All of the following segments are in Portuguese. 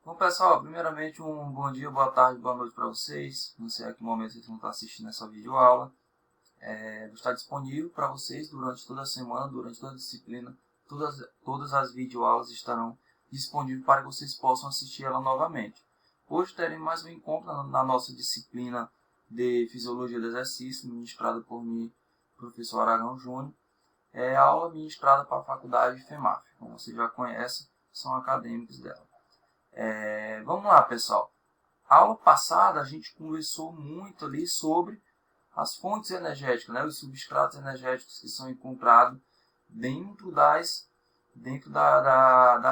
Bom, pessoal, primeiramente um bom dia, boa tarde, boa noite para vocês. Não sei a que momento vocês vão estar assistindo essa videoaula. Vou estar disponível para vocês durante toda a semana, durante toda a disciplina. Todas as videoaulas estarão disponíveis para que vocês possam assistir ela novamente. Hoje teremos mais um encontro na nossa disciplina de Fisiologia do Exercício, ministrada por mim, professor Aragão Júnior. É a aula ministrada para a faculdade FEMAF. Como vocês já conhecem, são acadêmicos dela. Vamos lá, pessoal. A aula passada a gente conversou muito ali sobre as fontes energéticas, né? Os substratos energéticos que são encontrados dentro da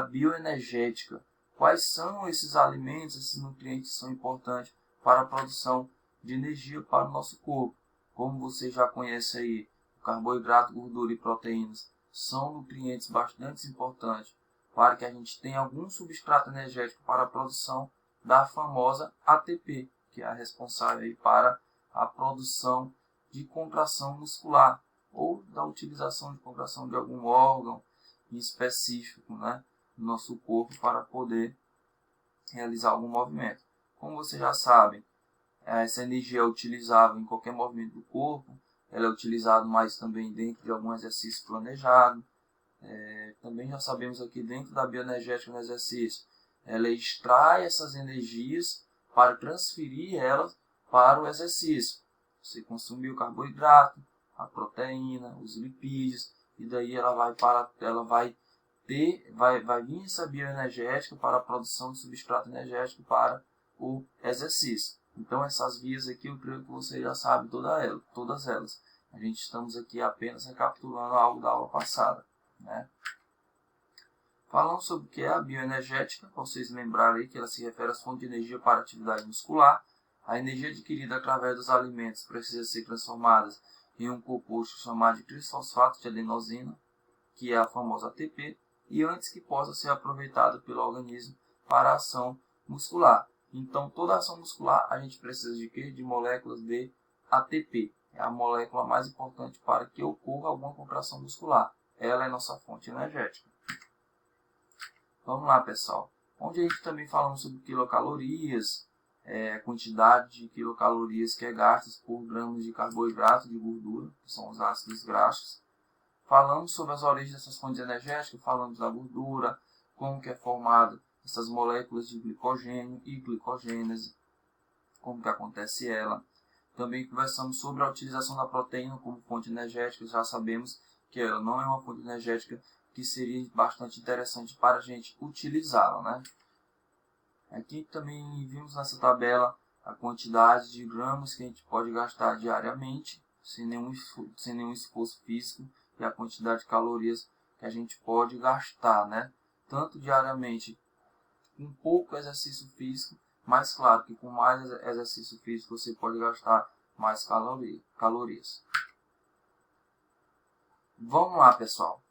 bioenergética. Quais são esses alimentos, esses nutrientes que são importantes para a produção de energia para o nosso corpo? Como você já conhece aí, carboidrato, gordura e proteínas são nutrientes bastante importantes para que a gente tenha algum substrato energético para a produção da famosa ATP, que é a responsável para a produção de contração muscular ou da utilização de contração de algum órgão em específico, né, no nosso corpo para poder realizar algum movimento. Como vocês já sabem, essa energia é utilizável em qualquer movimento do corpo, ela é utilizada mais também dentro de algum exercício planejado. Também já sabemos aqui dentro da bioenergética no exercício, ela extrai essas energias para transferir elas para o exercício. Você consumiu o carboidrato, a proteína, os lipídios, e daí vai vir essa bioenergética para a produção de substrato energético para o exercício. Então essas vias aqui eu creio que você já sabe todas elas. A gente estamos aqui apenas recapitulando algo da aula passada. Falando sobre o que é a bioenergética, para vocês lembrarem aí que ela se refere às fontes de energia para a atividade muscular. A energia adquirida através dos alimentos precisa ser transformada em um composto chamado de trisfosfato de adenosina, que é a famosa ATP, e antes que possa ser aproveitada pelo organismo para a ação muscular. Então, toda ação muscular a gente precisa de quê? De moléculas de ATP. É a molécula mais importante para que ocorra alguma contração muscular. Ela é nossa fonte energética. Vamos lá, pessoal. Onde a gente também falamos sobre quilocalorias, a quantidade de quilocalorias que é gastas por gramas de carboidrato, de gordura, que são os ácidos graxos. Falamos sobre as origens dessas fontes energéticas, falamos da gordura, como que é formada essas moléculas de glicogênio e glicogênese, como que acontece ela. Também conversamos sobre a utilização da proteína como fonte energética. Já sabemos que ela não é uma fonte energética que seria bastante interessante para a gente utilizá-la, né? Aqui também vimos nessa tabela a quantidade de gramas que a gente pode gastar diariamente, sem nenhum esforço físico, e a quantidade de calorias que a gente pode gastar, né? Tanto diariamente com pouco exercício físico, mas claro que com mais exercício físico você pode gastar mais calorias. Vamos lá, pessoal.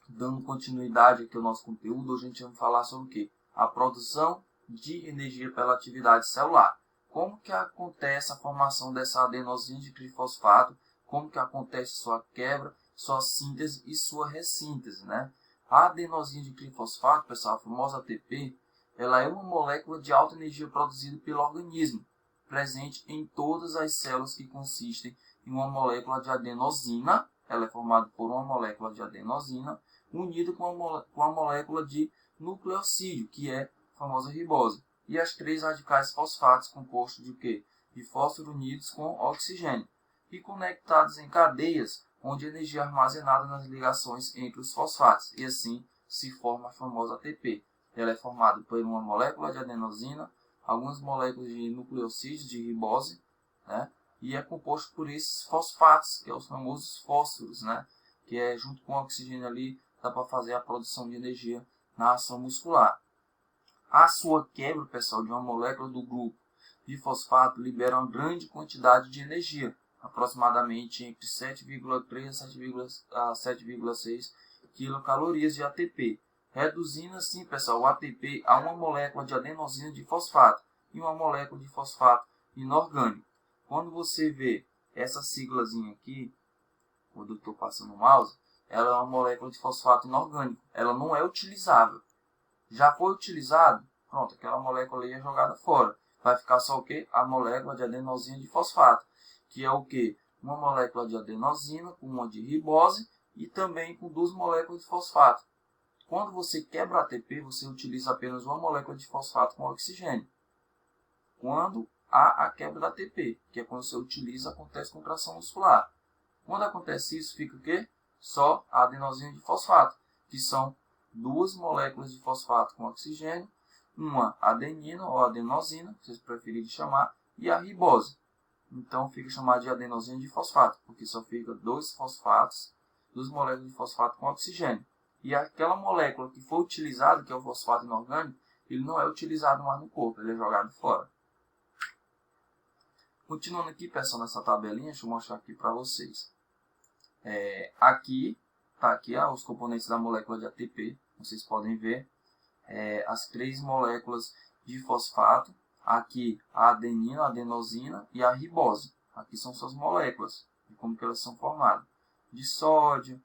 Dando continuidade aqui ao nosso conteúdo, hoje a gente vai falar sobre o quê? A produção de energia pela atividade celular. Como que acontece a formação dessa adenosina de trifosfato, como que acontece sua quebra, sua síntese e sua ressíntese, né? A adenosina de trifosfato, pessoal, a famosa ATP, ela é uma molécula de alta energia produzida pelo organismo, presente em todas as células que consistem em uma molécula de adenosina. Ela é formada por uma molécula de adenosina unida com a molécula de nucleosídeo, que é a famosa ribose, e as três radicais fosfatos compostos de quê? De fósforo unidos com oxigênio, e conectados em cadeias, onde a energia é armazenada nas ligações entre os fosfatos, e assim se forma a famosa ATP. Ela é formada por uma molécula de adenosina, algumas moléculas de nucleosídeo, de ribose, né? E é composto por esses fosfatos, que são os famosos fósforos, né? Que é junto com o oxigênio ali, dá para fazer a produção de energia na ação muscular. A sua quebra, pessoal, de uma molécula do grupo de fosfato libera uma grande quantidade de energia, aproximadamente entre 7,3 a 7,6 quilocalorias de ATP, reduzindo assim, pessoal, o ATP a uma molécula de adenosina de fosfato e uma molécula de fosfato inorgânico. Quando você vê essa siglazinha aqui, quando eu estou passando o mouse, ela é uma molécula de fosfato inorgânico. Ela não é utilizável. Já foi utilizado? Pronto, aquela molécula ali é jogada fora. Vai ficar só o quê? A molécula de adenosina de fosfato, que é o quê? Uma molécula de adenosina com uma de ribose e também com 2 moléculas de fosfato. Quando você quebra ATP, você utiliza apenas uma molécula de fosfato com oxigênio. Quando há a quebra da ATP, que é quando você utiliza, acontece contração muscular. Quando acontece isso, fica o quê? Só a adenosina de fosfato, que são 2 moléculas de fosfato com oxigênio, uma adenina ou adenosina, se vocês preferirem chamar, e a ribose. Então fica chamado de adenosina de fosfato, porque só fica 2 fosfatos, 2 moléculas de fosfato com oxigênio. E aquela molécula que foi utilizada, que é o fosfato inorgânico, ele não é utilizado mais no corpo, ele é jogado fora. Continuando aqui, pessoal, nessa tabelinha, deixa eu mostrar aqui para vocês. Aqui, tá aqui os componentes da molécula de ATP, vocês podem ver. As 3 moléculas de fosfato, aqui a adenina, a adenosina e a ribose. Aqui são suas moléculas, e como que elas são formadas. De sódio,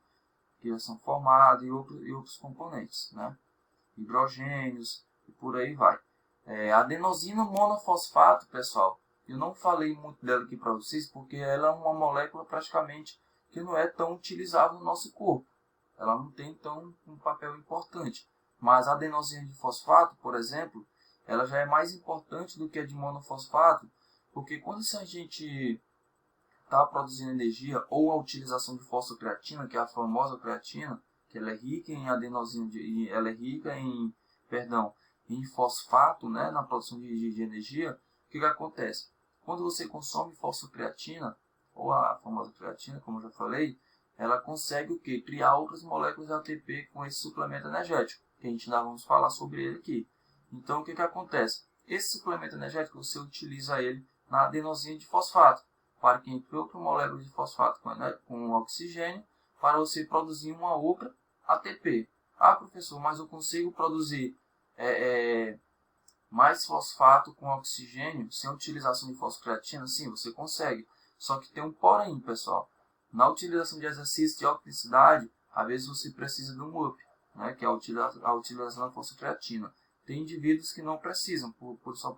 que elas são formadas, e outros componentes, né? Hidrogênios, e por aí vai. A adenosina monofosfato, pessoal, eu não falei muito dela aqui para vocês, porque ela é uma molécula praticamente que não é tão utilizável no nosso corpo. Ela não tem tão um papel importante. Mas a adenosina de fosfato, por exemplo, ela já é mais importante do que a de monofosfato, porque quando a gente está produzindo energia, ou a utilização de fosfocreatina, que é a famosa creatina, que ela é rica em adenosina, ela é rica em, em fosfato, né, na produção de energia, o que acontece? Quando você consome fosfocreatina, ou a famosa creatina, como eu já falei, ela consegue o quê? Criar outras moléculas de ATP com esse suplemento energético, que a gente ainda vamos falar sobre ele aqui. Então, o que acontece? Esse suplemento energético, você utiliza ele na adenosina de fosfato, para que entre outra molécula de fosfato com oxigênio, para você produzir uma outra ATP. Ah, professor, mas eu consigo produzir mais fosfato com oxigênio sem utilização de fosfocreatina? Sim, você consegue. Só que tem um porém, pessoal. Na utilização de exercício de alta intensidade, às vezes você precisa de um UP, né, que é a utilização da fosfocreatina. Tem indivíduos que não precisam, por sua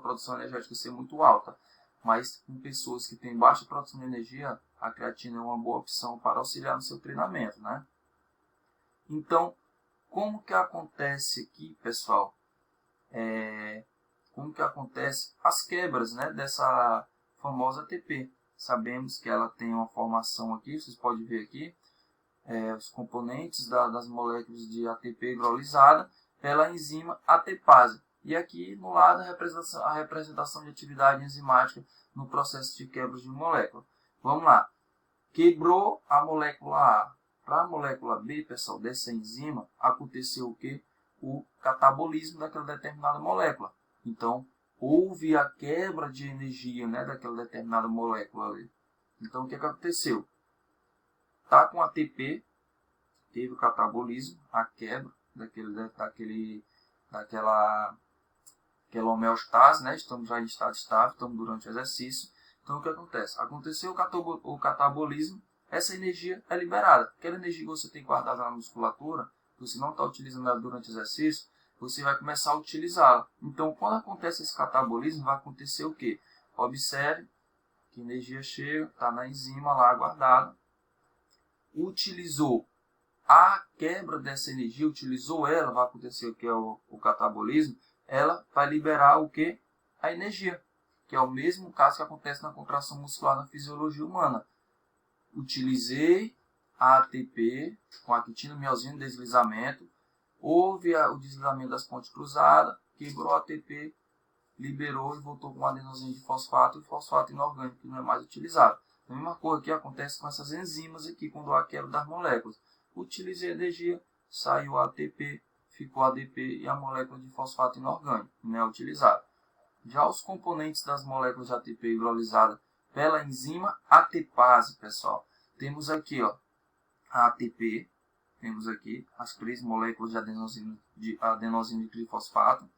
produção energética ser muito alta. Mas em pessoas que têm baixa produção de energia, a creatina é uma boa opção para auxiliar no seu treinamento, né? Então, como que acontece aqui, pessoal? Como que acontece as quebras, né, dessa famosa ATP? Sabemos que ela tem uma formação aqui, vocês podem ver aqui, os componentes das moléculas de ATP hidrolisada pela enzima ATPase. E aqui no lado a representação de atividade enzimática no processo de quebra de molécula. Vamos lá. Quebrou a molécula A. Para a molécula B, pessoal, dessa enzima, aconteceu o quê? O catabolismo daquela determinada molécula. Então, houve a quebra de energia, né, daquela determinada molécula ali. Então, o que aconteceu? Está com ATP, teve o catabolismo, a quebra daquela homeostase, né? Estamos já em estado estável, estamos durante o exercício. Então, o que acontece? Aconteceu o catabolismo, essa energia é liberada. Aquela energia que você tem guardada na musculatura, que você não está utilizando ela durante o exercício, você vai começar a utilizá-la. Então, quando acontece esse catabolismo, vai acontecer o quê? Observe que energia chega, está na enzima lá guardada, utilizou a quebra dessa energia, utilizou ela, vai acontecer o que é o catabolismo, ela vai liberar o que? A energia, que é o mesmo caso que acontece na contração muscular na fisiologia humana. Utilizei a ATP com a quitina, miosina, deslizamento, houve o deslizamento das pontes cruzadas, quebrou a ATP, liberou e voltou com adenosina de fosfato e fosfato inorgânico, que não é mais utilizado. A mesma coisa que acontece com essas enzimas aqui, quando há quebra das moléculas. Utilizei a energia, saiu a ATP, ficou a ADP e a molécula de fosfato inorgânico, não é utilizada. Já os componentes das moléculas de ATP hidrolisada pela enzima ATPase, pessoal. Temos aqui a ATP, temos aqui as 3 moléculas de adenosina de trifosfato,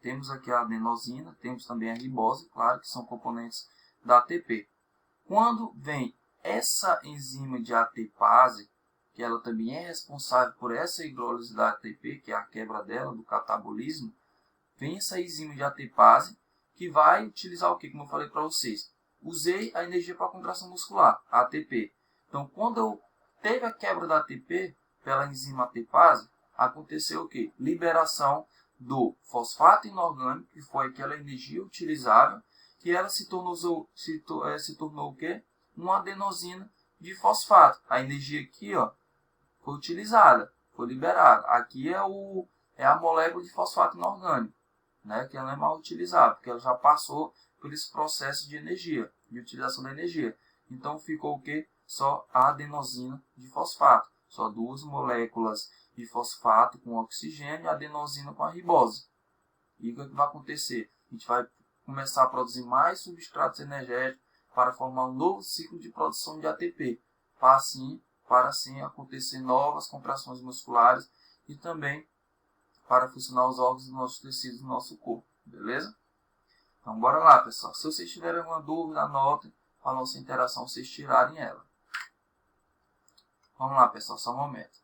temos aqui a adenosina, temos também a ribose, claro, que são componentes da ATP. Quando vem essa enzima de ATPase, que ela também é responsável por essa hidrólise da ATP, que é a quebra dela, do catabolismo, vem essa enzima de ATPase, que vai utilizar o que? Como eu falei para vocês. Usei a energia para a contração muscular, a ATP. Então, quando eu teve a quebra da ATP pela enzima ATPase, aconteceu o quê? Liberação do fosfato inorgânico, que foi aquela energia utilizável, que ela se tornou o quê? Uma adenosina de fosfato. A energia aqui, ó, foi utilizada, foi liberada. Aqui é a molécula de fosfato inorgânico, né, que ela é mal utilizada, porque ela já passou por esse processo de energia, de utilização da energia. Então ficou o quê? Só a adenosina de fosfato. Só duas moléculas de fosfato com oxigênio e a adenosina com a ribose. E o que vai acontecer? A gente vai começar a produzir mais substratos energéticos para formar um novo ciclo de produção de ATP, para assim acontecer novas contrações musculares e também para funcionar os órgãos dos nossos tecidos do nosso corpo, beleza? Então, bora lá, pessoal. Se vocês tiverem alguma dúvida, anotem para a nossa interação, vocês tirarem ela. Vamos lá, pessoal, só um momento.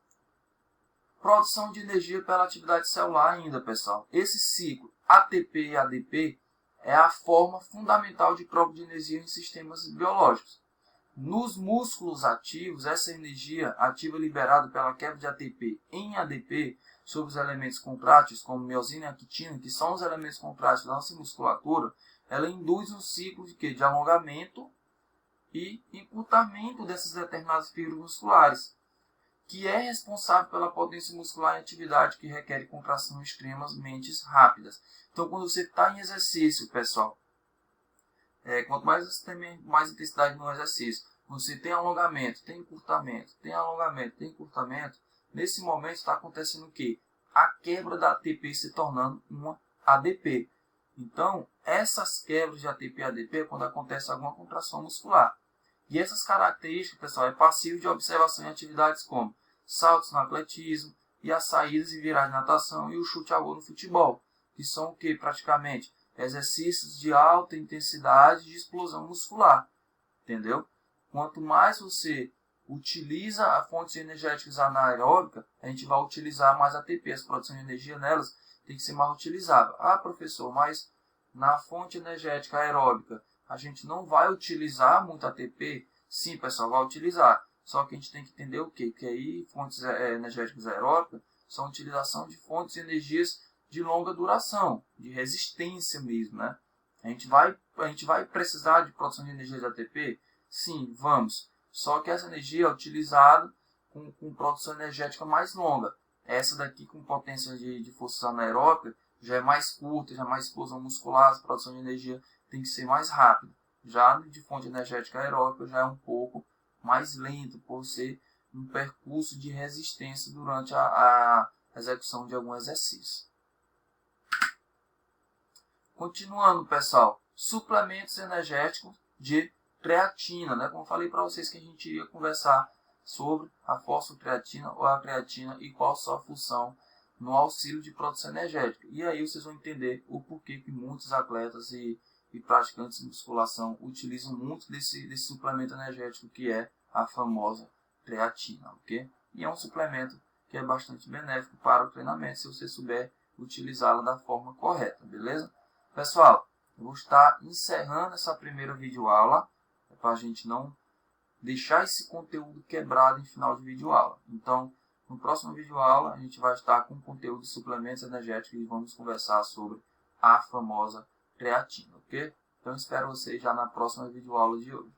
Produção de energia pela atividade celular ainda, pessoal. Esse ciclo ATP e ADP é a forma fundamental de troca de energia em sistemas biológicos. Nos músculos ativos, essa energia ativa liberada pela quebra de ATP em ADP sobre os elementos contráteis, como miosina e actina, que são os elementos contráteis da nossa musculatura, ela induz um ciclo de quê? De alongamento e encurtamento dessas determinadas fibras musculares, que é responsável pela potência muscular em atividade que requer contração extremamente rápidas. Então, quando você está em exercício, pessoal, quanto mais você tem mais intensidade no exercício, você tem alongamento, tem encurtamento, tem alongamento, tem encurtamento, nesse momento está acontecendo o quê? A quebra da ATP se tornando uma ADP. Então, essas quebras de ATP e ADP é quando acontece alguma contração muscular. E essas características, pessoal, é passivo de observação em atividades como saltos no atletismo, e as saídas e viradas de natação e o chute a gol no futebol, que são o que praticamente? Exercícios de alta intensidade de explosão muscular, entendeu? Quanto mais você utiliza a fontes energéticas anaeróbicas, a gente vai utilizar mais ATP, a produção de energia nelas tem que ser mais utilizável. Ah, professor, mas na fonte energética aeróbica a gente não vai utilizar muito ATP? Sim, pessoal, vai utilizar. Só que a gente tem que entender o quê? Que aí fontes energéticas aeróbicas são a utilização de fontes de energias de longa duração, de resistência mesmo, né? A gente vai precisar de produção de energia de ATP? Sim, vamos. Só que essa energia é utilizada com produção energética mais longa. Essa daqui com potência de forças anaeróbicas já é mais curta, já é mais explosão muscular, a produção de energia tem que ser mais rápida. Já de fonte energética aeróbica já é um pouco mais lento, por ser um percurso de resistência durante a execução de algum exercício. Continuando, pessoal, suplementos energéticos de creatina, né? Como eu falei para vocês que a gente ia conversar sobre a fosfocreatina ou a creatina e qual a sua função no auxílio de produção energética. E aí vocês vão entender o porquê que muitos atletas e praticantes de musculação utilizam muito desse suplemento energético que é a famosa creatina, ok? E é um suplemento que é bastante benéfico para o treinamento se você souber utilizá-la da forma correta, beleza? Pessoal, eu vou estar encerrando essa primeira videoaula para a gente não deixar esse conteúdo quebrado em final de videoaula. Então, no próximo videoaula a gente vai estar com conteúdo de suplementos energéticos e vamos conversar sobre a famosa creatina, ok? Então espero vocês já na próxima videoaula de hoje.